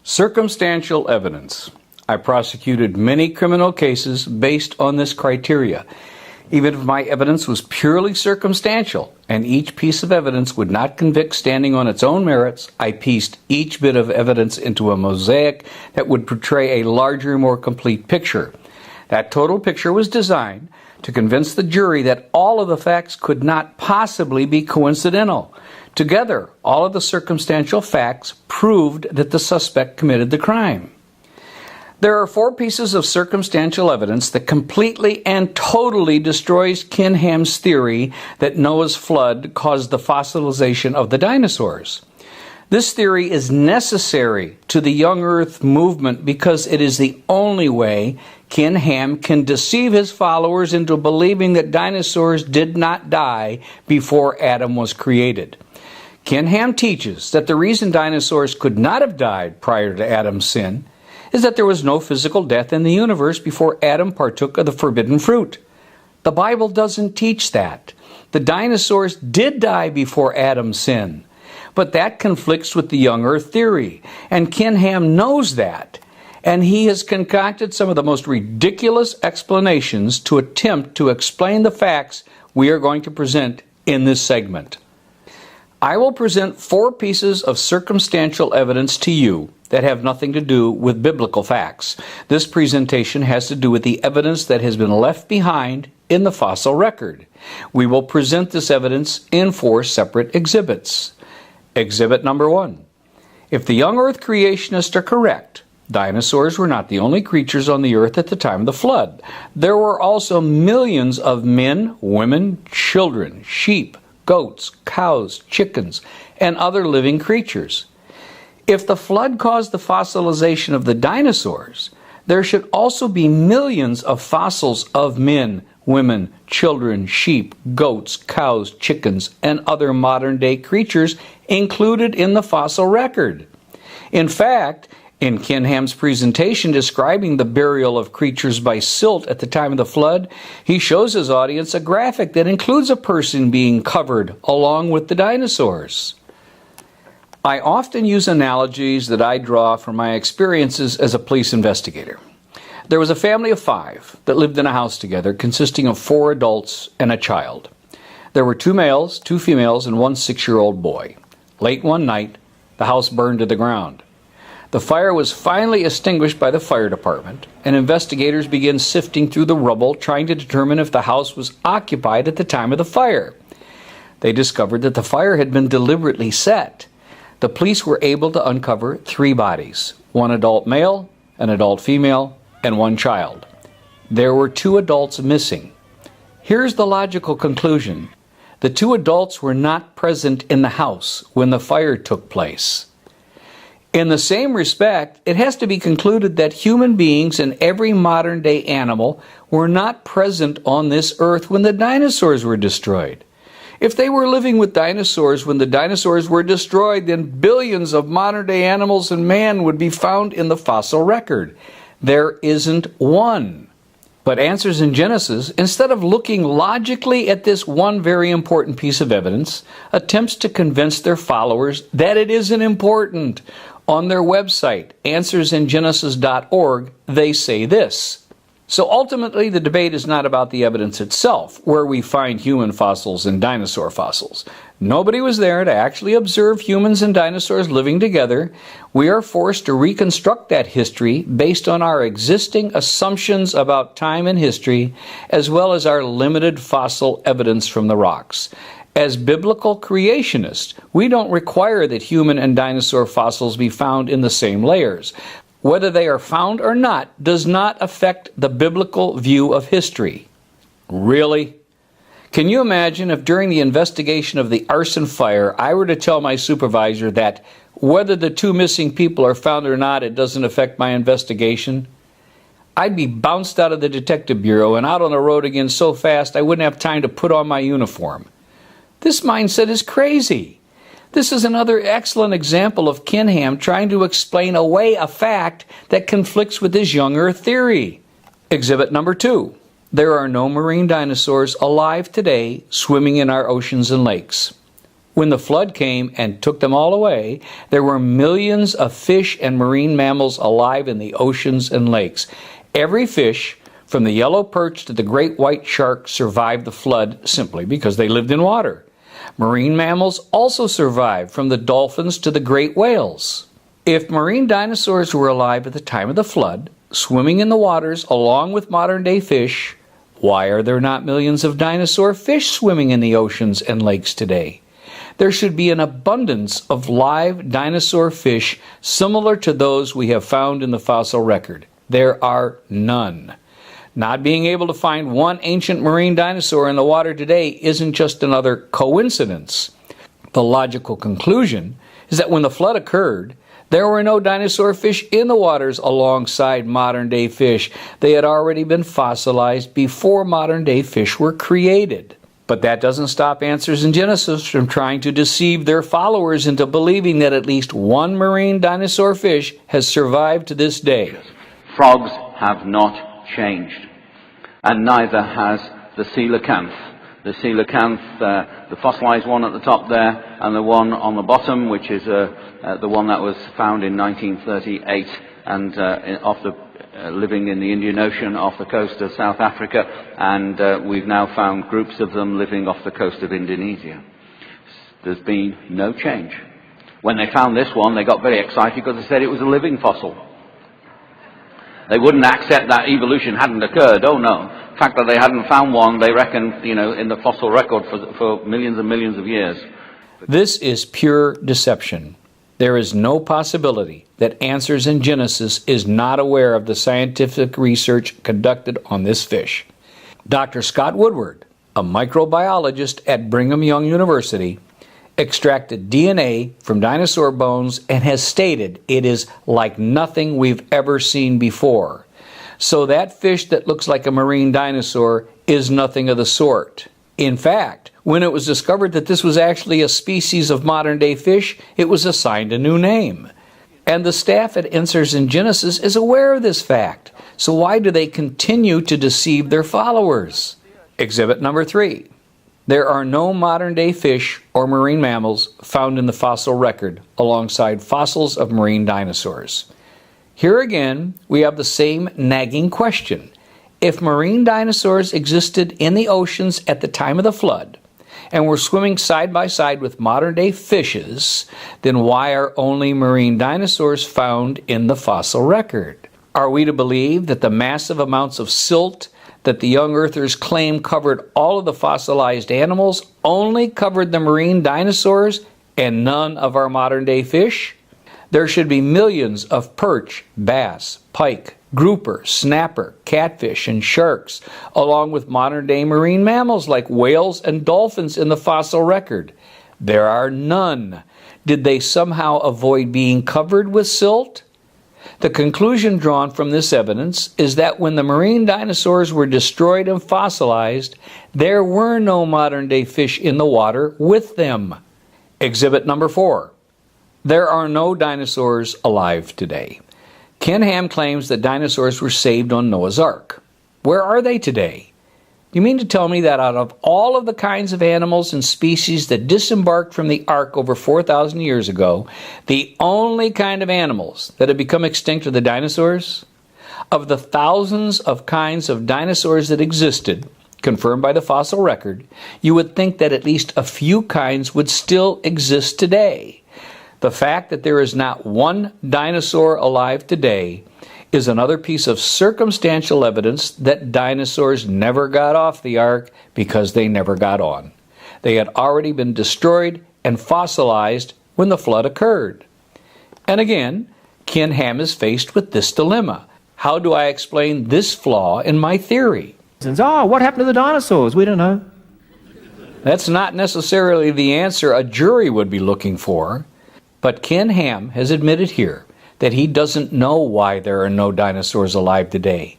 Circumstantial evidence. I prosecuted many criminal cases based on this criteria. Even if my evidence was purely circumstantial and each piece of evidence would not convict standing on its own merits, I pieced each bit of evidence into a mosaic that would portray a larger, more complete picture. That total picture was designed to convince the jury that all of the facts could not possibly be coincidental. Together, all of the circumstantial facts proved that the suspect committed the crime. There are 4 pieces of circumstantial evidence that completely and totally destroys Ken Ham's theory that Noah's flood caused the fossilization of the dinosaurs. This theory is necessary to the young Earth movement because it is the only way Ken Ham can deceive his followers into believing that dinosaurs did not die before Adam was created. Ken Ham teaches that the reason dinosaurs could not have died prior to Adam's sin is that there was no physical death in the universe before Adam partook of the forbidden fruit. The Bible doesn't teach that. The dinosaurs did die before Adam's sin, but that conflicts with the young Earth theory, and Ken Ham knows that, and he has concocted some of the most ridiculous explanations to attempt to explain the facts we are going to present in this segment. I will present 4 pieces of circumstantial evidence to you that have nothing to do with biblical facts. This presentation has to do with the evidence that has been left behind in the fossil record. We will present this evidence in 4 separate exhibits. Exhibit number 1. If the young Earth creationists are correct, dinosaurs were not the only creatures on the earth at the time of the flood. There were also millions of men, women, children, sheep, goats, cows, chickens, and other living creatures. If the flood caused the fossilization of the dinosaurs, there should also be millions of fossils of men, women, children, sheep, goats, cows, chickens, and other modern-day creatures included in the fossil record. In fact, in Ken Ham's presentation describing the burial of creatures by silt at the time of the flood, he shows his audience a graphic that includes a person being covered along with the dinosaurs. I often use analogies that I draw from my experiences as a police investigator. There was a family of 5 that lived in a house together consisting of 4 adults and a child. There were 2 males, 2 females, and 1 6-year-old boy. Late one night, the house burned to the ground. The fire was finally extinguished by the fire department, and investigators began sifting through the rubble trying to determine if the house was occupied at the time of the fire. They discovered that the fire had been deliberately set. The police were able to uncover 3 bodies, 1 adult male, an adult female, and 1 child. There were 2 adults missing. Here's the logical conclusion. The 2 adults were not present in the house when the fire took place. In the same respect, it has to be concluded that human beings and every modern-day animal were not present on this earth when the dinosaurs were destroyed. If they were living with dinosaurs when the dinosaurs were destroyed, then billions of modern-day animals and man would be found in the fossil record. There isn't one. But Answers in Genesis, instead of looking logically at this one very important piece of evidence, attempts to convince their followers that it isn't important. On their website, answersingenesis.org, they say this. So ultimately, the debate is not about the evidence itself, where we find human fossils and dinosaur fossils. Nobody was there to actually observe humans and dinosaurs living together. We are forced to reconstruct that history based on our existing assumptions about time and history, as well as our limited fossil evidence from the rocks. As biblical creationists, we don't require that human and dinosaur fossils be found in the same layers. Whether they are found or not does not affect the biblical view of history. Really? Can you imagine if during the investigation of the arson fire, I were to tell my supervisor that whether the 2 missing people are found or not, it doesn't affect my investigation? I'd be bounced out of the detective bureau and out on the road again so fast I wouldn't have time to put on my uniform. This mindset is crazy. This is another excellent example of Ken Ham trying to explain away a fact that conflicts with his young Earth theory. Exhibit number 2. There are no marine dinosaurs alive today swimming in our oceans and lakes. When the flood came and took them all away, there were millions of fish and marine mammals alive in the oceans and lakes. Every fish, from the yellow perch to the great white shark, survived the flood simply because they lived in water. Marine mammals also survived, from the dolphins to the great whales. If marine dinosaurs were alive at the time of the flood, swimming in the waters along with modern-day fish, why are there not millions of dinosaur fish swimming in the oceans and lakes today? There should be an abundance of live dinosaur fish similar to those we have found in the fossil record. There are none. Not being able to find one ancient marine dinosaur in the water today isn't just another coincidence. The logical conclusion is that when the flood occurred, there were no dinosaur fish in the waters alongside modern-day fish. They had already been fossilized before modern-day fish were created. But that doesn't stop Answers in Genesis from trying to deceive their followers into believing that at least one marine dinosaur fish has survived to this day. Frogs have not changed, and neither has the coelacanth. The coelacanth, the fossilized one at the top there, and the one on the bottom, which is the one that was found in 1938 and living in the Indian Ocean off the coast of South Africa, and we've now found groups of them living off the coast of Indonesia. There's been no change. When they found this one, they got very excited because they said it was a living fossil. They wouldn't accept that evolution hadn't occurred. Oh no. The fact that they hadn't found one, they reckon, in the fossil record for millions and millions of years. This is pure deception. There is no possibility that Answers in Genesis is not aware of the scientific research conducted on this fish. Dr. Scott Woodward, a microbiologist at Brigham Young University, extracted DNA from dinosaur bones and has stated it is like nothing we've ever seen before. So that fish that looks like a marine dinosaur is nothing of the sort. In fact, when it was discovered that this was actually a species of modern-day fish, it was assigned a new name. And the staff at Answers in Genesis is aware of this fact. So why do they continue to deceive their followers? Exhibit number 3. There are no modern-day fish or marine mammals found in the fossil record alongside fossils of marine dinosaurs. Here again, we have the same nagging question. If marine dinosaurs existed in the oceans at the time of the flood and were swimming side by side with modern-day fishes, then why are only marine dinosaurs found in the fossil record? Are we to believe that the massive amounts of silt that the young earthers claim covered all of the fossilized animals only covered the marine dinosaurs and none of our modern-day fish? There should be millions of perch, bass, pike, grouper, snapper, catfish, and sharks, along with modern-day marine mammals like whales and dolphins in the fossil record. There are none. Did they somehow avoid being covered with silt? The conclusion drawn from this evidence is that when the marine dinosaurs were destroyed and fossilized, there were no modern-day fish in the water with them. Exhibit number 4. There are no dinosaurs alive today. Ken Ham claims that dinosaurs were saved on Noah's Ark. Where are they today? You mean to tell me that out of all of the kinds of animals and species that disembarked from the Ark over 4,000 years ago, the only kind of animals that have become extinct are the dinosaurs? Of the thousands of kinds of dinosaurs that existed, confirmed by the fossil record, you would think that at least a few kinds would still exist today. The fact that there is not one dinosaur alive today is another piece of circumstantial evidence that dinosaurs never got off the ark because they never got on. They had already been destroyed and fossilized when the flood occurred. And again, Ken Ham is faced with this dilemma. How do I explain this flaw in my theory? What happened to the dinosaurs? We don't know. That's not necessarily the answer a jury would be looking for. But Ken Ham has admitted here that he doesn't know why there are no dinosaurs alive today.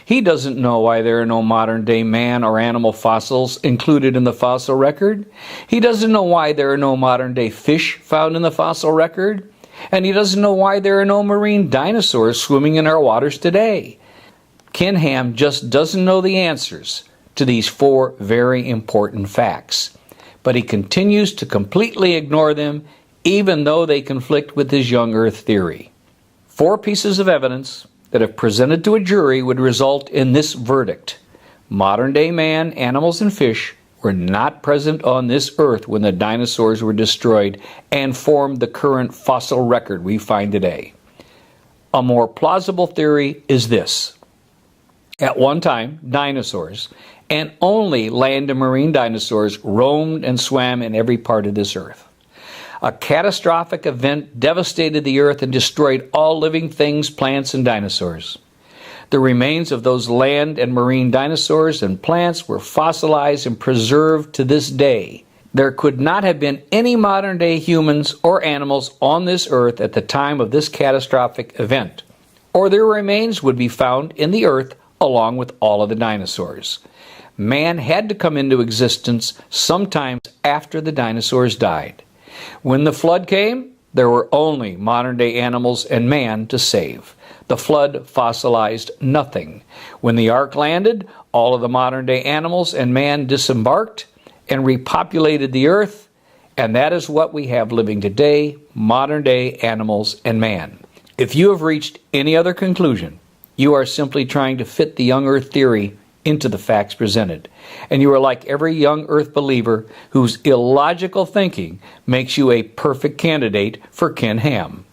He doesn't know why there are no modern-day man or animal fossils included in the fossil record. He doesn't know why there are no modern-day fish found in the fossil record. And he doesn't know why there are no marine dinosaurs swimming in our waters today. Ken Ham just doesn't know the answers to these 4 very important facts. but he continues to completely ignore them, even though they conflict with his young earth theory. 4 pieces of evidence that, if presented to a jury, would result in this verdict: modern-day man, animals, and fish were not present on this earth when the dinosaurs were destroyed and formed the current fossil record we find today. A more plausible theory is this: at one time, dinosaurs, and only land and marine dinosaurs, roamed and swam in every part of this earth. A catastrophic event devastated the earth and destroyed all living things, plants, and dinosaurs. The remains of those land and marine dinosaurs and plants were fossilized and preserved to this day. There could not have been any modern-day humans or animals on this earth at the time of this catastrophic event, or their remains would be found in the earth along with all of the dinosaurs. Man had to come into existence sometime after the dinosaurs died. When the flood came, there were only modern-day animals and man to save. The flood fossilized nothing. When the ark landed, all of the modern-day animals and man disembarked and repopulated the earth, and that is what we have living today: modern-day animals and man. If you have reached any other conclusion, you are simply trying to fit the young earth theory into the facts presented. And you are like every young earth believer whose illogical thinking makes you a perfect candidate for Ken Ham.